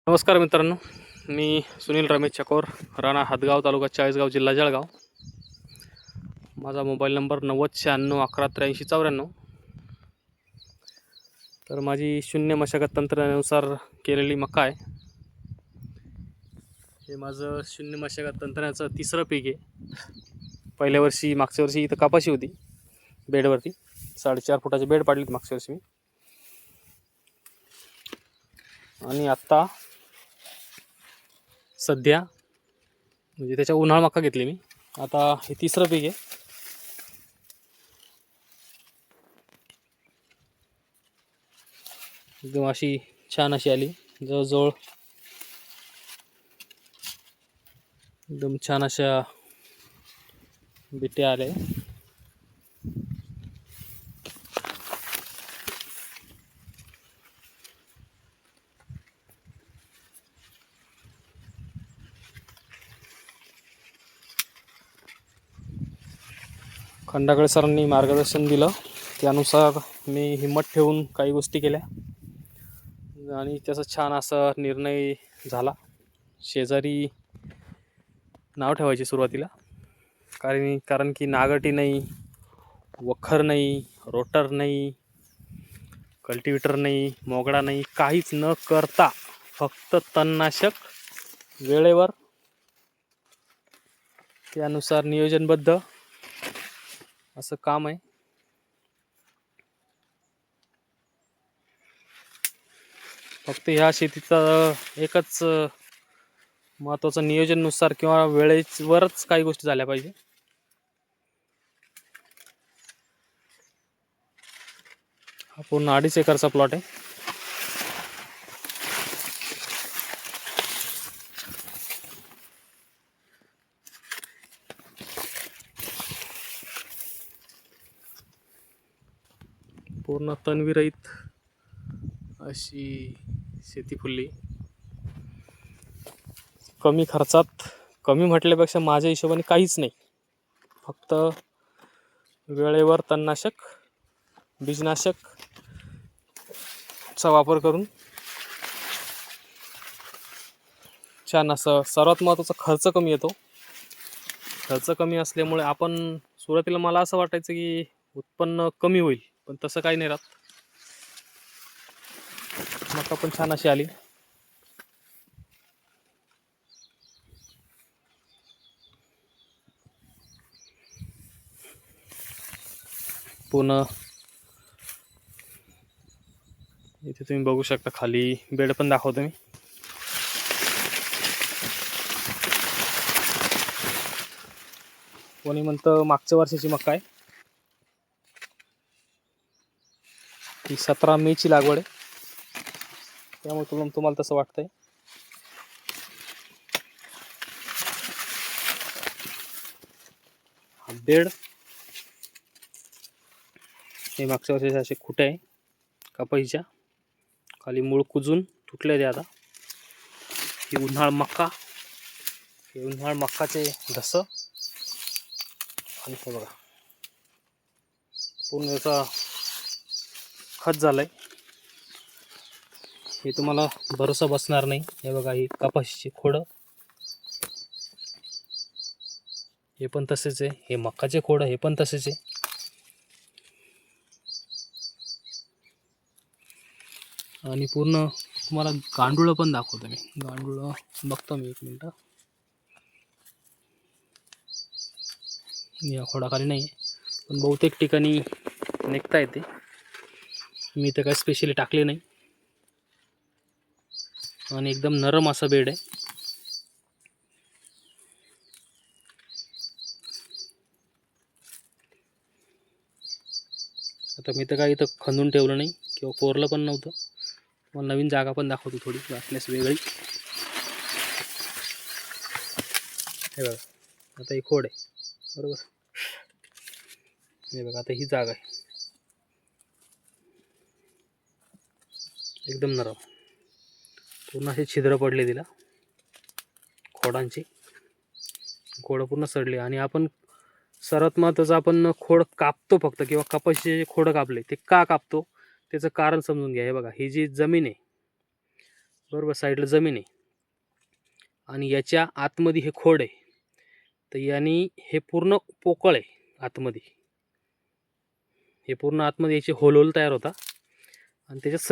नमस्कार मित्रांनो, मी सुनील रमेश चकोर, राणा हदगाव, तालुका चाळीसगाव, जिल्हा जळगाव. माझा मोबाईल नंबर 9096118394. तर माझी शून्य मशागत तंत्रानुसार केलेली मका आहे. हे माझं शून्य मशागत तंत्राचं तिसरं पीक आहे. पहिल्या वर्षी मागच्या वर्षी इथं कापाशी होती बेडवरती, 4.5 फुटाचे बेड पाडलीत मागच्या वर्षी मी. आणि आत्ता सध्या म्हणजे त्याच्या उन्हाळ मका घेतली मी. आता हे तिसरं पीक आहे. एकदम अशी छान अशी आली, जवळजवळ एकदम छान अशा बिट्या आल्या. खंडागळे सरांनी मार्गदर्शन दिलं, त्यानुसार मी हिंमत ठेवून काही गोष्टी केल्या आणि त्याचा छान असा निर्णय झाला. शेजारी नाव ठेवायचे सुरुवातीला, कारण की नागटी नाही, वखर नाही, रोटर नाही, कल्टिवेटर नाही, मोगडा नाही, काहीच न करता फक्त तणनाशक वेळेवर, त्यानुसार नियोजनबद्ध असं काम आहे. फक्त ह्या शेतीचं एकच महत्त्वाचं, नियोजनानुसार किंवा वेळेवरच काही गोष्टी झाल्या पाहिजे. हा पूर्ण 2.5 एकरचा प्लॉट आहे. पूर्ण तणविरहित अशी शेती फुलली. कमी खर्चात, कमी म्हटल्यापेक्षा माझ्या हिशोबाने काहीच नाही, फक्त वेळेवर तणनाशक, बीजनाशक चा वापर करून छान असं. सर्वात महत्त्वाचा खर्च कमी येतो. खर्च कमी असल्यामुळे आपण सुरुवातीला मला असं वाटायचं की उत्पन्न कमी होईल, पण तसं काही नाही राहत. मका पण छान अशी आली. पूर्ण इथे तुम्ही बघू शकता, खाली बेड पण दाखवतो मी. कोणी म्हणतं मागच्या वर्षाची मका आहे. ही 17 मेची लागवड आहे, त्यामुळे तुम्हाला तसं वाटतंय. हा बेड, हे मागच्या वर्षाचे असे खुटे आहे कपाशीच्या, खाली मूळ कुजून तुटले ते. आता ही उन्हाळ मक्का, हे उन्हाळ मक्काचे धस. आणि हे बघा पूर्ण याचा खत झालाय. हे तुम्हाला भरोसा बसणार नाही. हे बघा, ही कपाशीची खोडं, हे पण तसेच आहे. हे मक्काचे खोडं, हे पण तसेच आहे. आणि पूर्ण तुम्हाला गांडूळ पण दाखवतो मी. गांडूळ बघतो मी, एक मिनटं. या खोडाखाली नाही, पण बहुतेक ठिकाणी निघता येते. मी तर काही स्पेशली टाकले नाही. आणि एकदम नरम असा बेड आहे. आता मी तर काही इथं खंदून ठेवलं नाही किंवा कोरलं पण नव्हतं. मग नवीन जागा पण दाखवतो थोडी वाटल्यास वेगळी. हे बघा, आता ही खोड आहे बरोबर. हे बघा, आता ही जागा आहे एकदम नरम. पूर्ण असे छिद्र पडले तिला खोडांची. खोड पूर्ण सडले. आणि आपण सर्वात महत्त्वाचं, आपण खोड कापतो फक्त, किंवा कपाशीचे जे खोड कापले ते का कापतो त्याचं कारण समजून घ्या. हे बघा, ही जी जमीन आहे बरोबर साईडला जमीन आहे आणि याच्या आतमध्ये हे खोड आहे. तर याने हे पूर्ण पोकळ आहे आतमध्ये, हे पूर्ण आतमध्ये याचे होल तयार होता आणि त्याच्यात